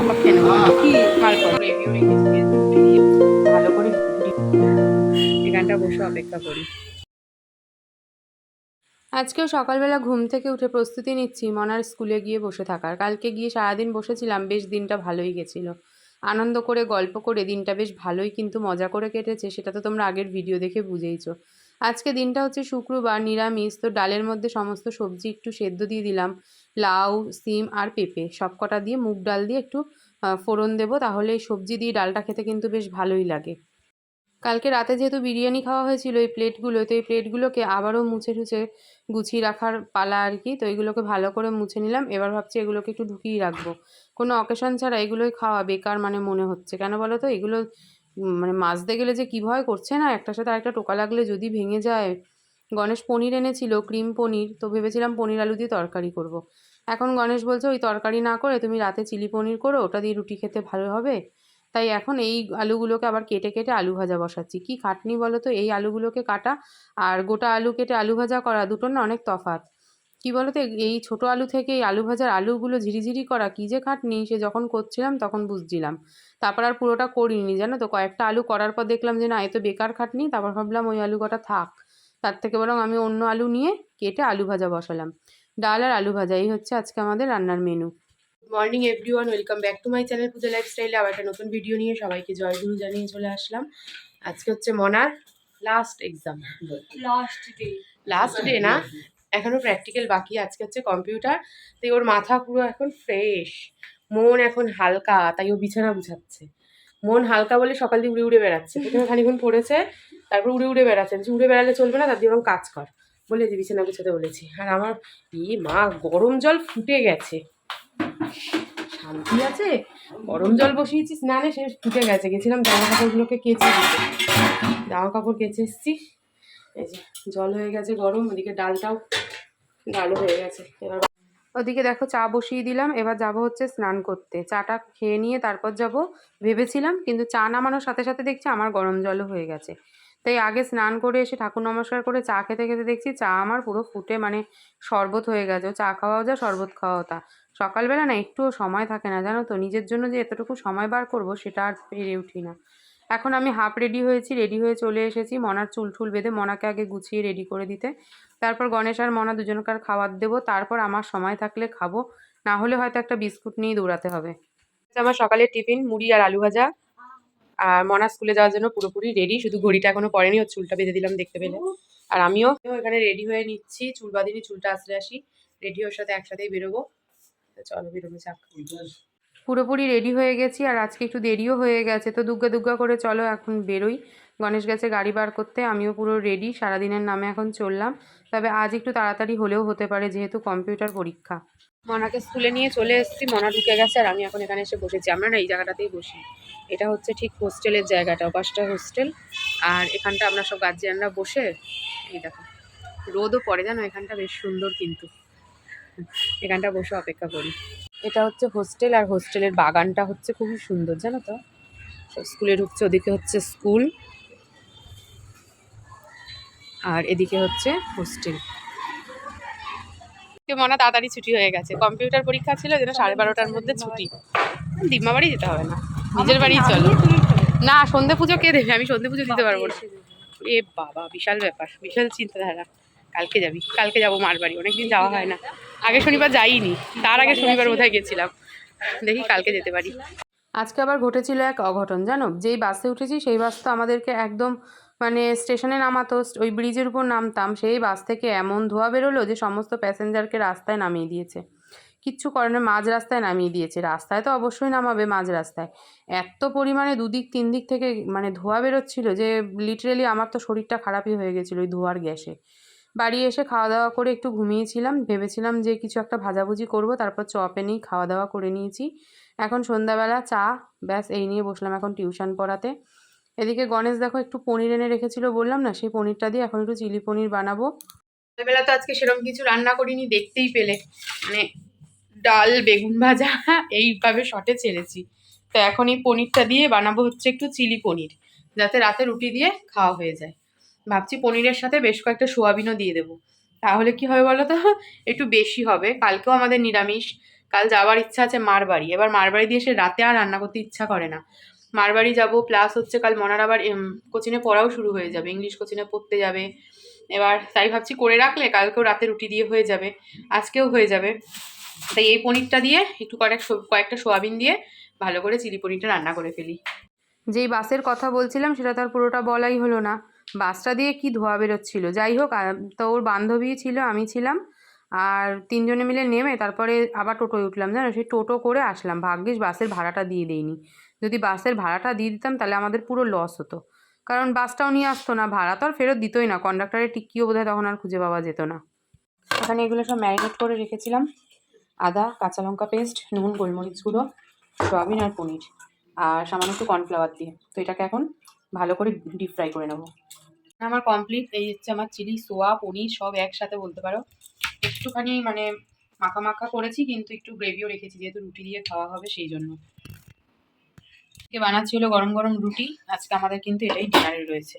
কাবাব খেয়ে নেবো কি তারপর রিভিউ রেখেছি ভালো করে এখানটা বসে অপেক্ষা করি। আজকেও সকালবেলা ঘুম থেকে উঠে প্রস্তুতি নিচ্ছি মনার স্কুলে গিয়ে বসে থাকার। কালকে গিয়ে সারাদিন বসেছিলাম, বেশ দিনটা ভালোই গেছিলো। আনন্দ করে গল্প করে দিনটা বেশ ভালোই কিন্তু মজা করে কেটেছে, সেটা তো তোমরা আগের ভিডিও দেখে বুঝেইছো। আজকে দিনটা হচ্ছে শুক্রবার, নিরামিষ। তো ডালের মধ্যে সমস্ত সবজি একটু সেদ্ধ দিয়ে দিলাম, লাউ, সিম আর পেঁপে সব কটা দিয়ে মুগ ডাল দিয়ে একটু ফোড়ন দেবো, তাহলে এই সবজি দিয়ে ডালটা খেতে কিন্তু বেশ ভালোই লাগে। কালকে রাতে যেহেতু বিরিয়ানি খাওয়া হয়েছিল এই প্লেটগুলো, তো এই প্লেটগুলোকে আবারও মুছে টুছে গুছিয়ে রাখার পালা আর কি। তো এগুলোকে ভালো করে মুছে নিলাম। এবার ভাবছি এগুলোকে একটু ঢুকিয়ে রাখবো, কোনো অকেশন ছাড়া এগুলোই খাওয়া বেকার মানে মনে হচ্ছে। কেন বলো তো, এগুলো মানে মাজতে গেলে যে কী ভয় করছে না, একটার সাথে আরেকটা টোকা লাগলে যদি ভেঙে যায়। গণেশ পনির এনেছিল, ক্রিম পনির, তো ভেবেছিলাম পনির আলু দিয়ে তরকারি করব। এখন গণেশ বলছে ওই তরকারি না করে তুমি রাতে চিলি পনির করো, ওটা দিয়ে রুটি খেতে ভালো হবে। তাই এখন এই আলুগুলোকে আবার কেটে কেটে আলু ভাজা বসাচ্ছি। কি খাটনি বলো তো, এই আলুগুলোকে কাটা আর গোটা আলু কেটে আলু ভাজা করা, দুটোর না অনেক তফাৎ। কি বলো তো, এই ছোট আলু থেকে এই আলু ভাজার আলুগুলো ঝিরিঝিরি করা কী যে খাটনি, সে যখন করছিলাম তখন বুঝছিলাম। তারপর আর পুরোটা করিনি জানো তো, কয়েকটা আলু করার পর দেখলাম যে না, এ তো বেকার খাটনি। তারপর ভাবলাম ওই আলু কটা থাক, তার থেকে বরং আমি অন্য আলু নিয়ে কেটে আলু ভাজা বসালাম। ডাল আর আলু ভাজা, এই হচ্ছে আজকে আমাদের রান্নার menu. Morning everyone, welcome back to my channel Puja লাইফস্টাইলে। আবার একটা নতুন ভিডিও নিয়ে সবাইকে জয়গুরু জানিয়ে চলে আসলাম। আজকে হচ্ছে মনার লাস্ট এক্সাম, লাস্ট ডে না, এখনো প্র্যাকটিক্যাল বাকি। আজকে হচ্ছে কম্পিউটার, তাই ওর মাথা পুরো এখন ফ্রেশ, মন এখন হালকা, তাই ও বিছানা গুছাচ্ছে। মন হালকা বলে সকাল দিয়ে উড়ে উড়ে বেড়াচ্ছে। প্রথমে খানিক্ষণ পড়েছে, তারপর উড়ে উড়ে বেড়াচ্ছে। উড়ে বেড়ালে চলবে না, তার দিয়ে এবং কাজ কর বলে যে বিছানা গুছাতে বলেছি। আর আমার মা গরম জল ফুটে গেছে, শান্তি আছে। গরম জল বসিয়েছি স্নানে, সে ফুটে গেছে। গেছিলাম জামা কাপড়গুলোকে কেচে দিতে, জামা কাপড় কেচে এসছি। এই যে জল হয়ে গেছে গরম, ওদিকে ডালটাও ডালও হয়ে গেছে। এবার ওদিকে দেখো চা বসিয়ে দিলাম। এবার যাব হচ্ছে স্নান করতে, চাটা খেয়ে নিয়ে তারপর যাব ভেবেছিলাম, কিন্তু চা নামানোর সাথে সাথে দেখছি আমার গরম জলও হয়ে গেছে। তাই আগে স্নান করে এসে ঠাকুর নমস্কার করে চা খেতে খেতে দেখছি চা আমার পুরো ফুটে মানে শরবত হয়ে গেছে। চা খাওয়াও যা, শরবত খাওয়াও তা। সকালবেলা না একটুও সময় থাকে না জানো তো, নিজের জন্য যে এতটুকু সময় বার করব সেটা আর পেরে উঠি না। এখন আমি হাফ রেডি হয়েছি, রেডি হয়ে চলে এসেছি মনার চুল ঠুল বেঁধে মনাকে আগে গুছিয়ে রেডি করে দিতে। তারপর গণেশ আর মনা দুজনকার খাবার দেবো, তারপর আমার সময় থাকলে খাবো, না হলে হয়তো একটা বিস্কুট নিয়ে দৌড়াতে হবে। আমার সকালের টিফিন মুড়ি আর আলু ভাজা। আর মনা স্কুলে যাওয়ার জন্য পুরোপুরি রেডি, শুধু ঘড়িটা এখনো পরেনি, ওর চুলটা বেঁধে দিলাম দেখতে পেলে। আর আমিও এখানে রেডি হয়ে নিচ্ছি, চুল বাঁধিনি, চুলটা আসলে আসি, রেডি ওর সাথে একসাথেই বেরোবো। চলো বেরোবো, যাক। পুরোপুরি রেডি হয়ে গেছি, আর আজকে একটু দেরিও হয়ে গেছে, তো দুগ্গা দুগ্গা করে চলো এখন বেরোই। গণেশ গেছে গাড়ি বার করতে, আমিও পুরো রেডি, সারাদিনের নামে এখন চললাম। তবে আজ একটু তাড়াতাড়ি হলেও হতে পারে, যেহেতু কম্পিউটার পরীক্ষা। মনাকে স্কুলে নিয়ে চলে এসেছি, মনা ঢুকে গেছে আর আমি এখন এখানে এসে বসেছি। আমরা না এই জায়গাটাতেই বসি, এটা হচ্ছে ঠিক হোস্টেলের জায়গাটা, পাঁচটা হোস্টেল। আর এখানটা আমরা সব গার্জিয়ানরা বসে, এই দেখো রোদও পড়ে জানো, এখানটা বেশ সুন্দর, কিন্তু এখানটা বসে অপেক্ষা করি। এটা হচ্ছে হোস্টেল, আর হোস্টেলের বাগানটা হচ্ছে খুবই সুন্দর জানো তো। স্কুলে ঢুকছে, ওদিকে হচ্ছে স্কুল আর এদিকে হচ্ছে হোস্টেল। মনে তাড়াতাড়ি ছুটি হয়ে গেছে, কম্পিউটার পরীক্ষা ছিল যেন 12:30টার মধ্যে ছুটি। দিম্মা বাড়ি যেতে হবে না, নিজের বাড়ি চলো। না, সন্ধে পুজো কে দেবে, আমি সন্ধে পুজো দিতে পারবো না। এ বাবা, বিশাল ব্যাপার, বিশাল চিন্তাধারা। কালকে যাবি? কালকে যাবো মার বাড়ি, অনেকদিন যাওয়া হয় না। আগে শনিবার যাইনি, তার আগে শনিবার বোধহয় গেছিলাম। দেখি কালকে যেতে পারি। আজকে আবার ঘটেছিল এক অঘটন জানো, যেই বাসে উঠেছি সেই বাস তো আমাদেরকে একদম মানে স্টেশনে নামাতো, ওই ব্রিজের উপর নামতাম, সেই বাস থেকে এমন ধোঁয়া বেরোলো যে সমস্ত প্যাসেঞ্জারকে রাস্তায় নামিয়ে দিয়েছে। কিচ্ছু করে না, মাঝ রাস্তায় নামিয়ে দিয়েছে। রাস্তায় তো অবশ্যই নামাবে, মাঝ রাস্তায় এত পরিমাণে দুদিক তিন দিক থেকে মানে ধোঁয়া বেরোচ্ছিল যে লিটারেলি আমার তো শরীরটা খারাপই হয়ে গেছিলো ওই ধোঁয়ার গ্যাসে। বাড়ি এসে খাওয়া দাওয়া করে একটু ঘুমিয়েছিলাম, ভেবেছিলাম যে কিছু একটা ভাজাভুজি করব, তারপর চপে নিয়ে খাওয়া দাওয়া করে নিয়েছি। এখন সন্ধ্যাবেলা চা, ব্যাস এই নিয়ে বসলাম এখন টিউশন পড়াতে। এদিকে গণেশ দেখো একটু পনির এনে রেখেছিল, বললাম না, সেই পনিরটা দিয়ে এখন একটু চিলি পনির বানাবো। সন্ধ্যাবেলা তো আজকে সেরকম কিছু রান্না করিনি, দেখতেই পেলে মানে ডাল বেগুন ভাজা এইভাবে শর্টে ছেড়েছি। তো এখন এই পনিরটা দিয়ে বানাবো হচ্ছে একটু চিলি পনির, যাতে রাতে রুটি দিয়ে খাওয়া হয়ে যায়। ভাবছি পনিরের সাথে বেশ কয়েকটা সোয়াবিনও দিয়ে দেবো, তাহলে কি হবে বলো তো, একটু বেশি হবে। কালকেও আমাদের নিরামিষ, কাল যাওয়ার ইচ্ছা আছে মার বাড়ি। এবার মার বাড়ি দিয়ে এসে রাতে আর রান্না করতে ইচ্ছা করে না। মার বাড়ি যাবো, প্লাস হচ্ছে কাল মনার আবার কোচিনে পড়াও শুরু হয়ে যাবে, ইংলিশ কোচিনে পড়তে যাবে। এবার তাই ভাবছি করে রাখলে কালকেও রাতে রুটি দিয়ে হয়ে যাবে, আজকেও হয়ে যাবে। তাই এই পনিরটা দিয়ে একটু কয়েকটা সোয়াবিন দিয়ে ভালো করে চিলি পনিরটা রান্না করে ফেলি। যেই বাসের কথা বলছিলাম সেটা তার পুরোটা বলাই হলো না। বাসটা দিয়ে কি ধোয়া বেরোচ্ছিল। যাই হোক, তো ওর বান্ধবী ছিল, আমি ছিলাম, আর তিনজনে মিলে নেমে তারপরে আবার টোটোয় উঠলাম। জানো, সেই টোটো করে আসলাম। ভাগ্যিস বাসের ভাড়াটা দিয়ে দেইনি। যদি বাসের ভাড়াটা দিয়ে দিতাম তাহলে আমাদের পুরো লস হতো, কারণ বাসটাও নিয়ে আসতো না, ভাড়া তো আর ফেরত দিতই না। কন্ডাক্টরের টিকিও বোধহয় তখন আর খুঁজে পাওয়া যেত না। এখানে এগুলো সব ম্যারিনেট করে রেখেছিলাম, আদা, কাঁচা লঙ্কা পেস্ট, নুন, গোলমরিচ গুঁড়ো, সয়াবিন আর পনির, আর সামান্য একটু কর্নফ্লাওয়ার দিয়ে। তো এটাকে এখন ভালো করে ডিপ ফ্রাই করে নেবো। আমার কমপ্লিট। এই হচ্ছে আমার চিলি, সোয়া, পনির সব একসাথে বলতে পারো। একটুখানি মানে মাখা মাখা করেছি, কিন্তু একটু গ্রেভিও রেখেছি যেহেতু রুটি দিয়ে খাওয়া হবে সেই জন্য। বানাচ্ছি হলো গরম গরম রুটি। আজকে আমাদের কিন্তু এটাই ডিনারে রয়েছে।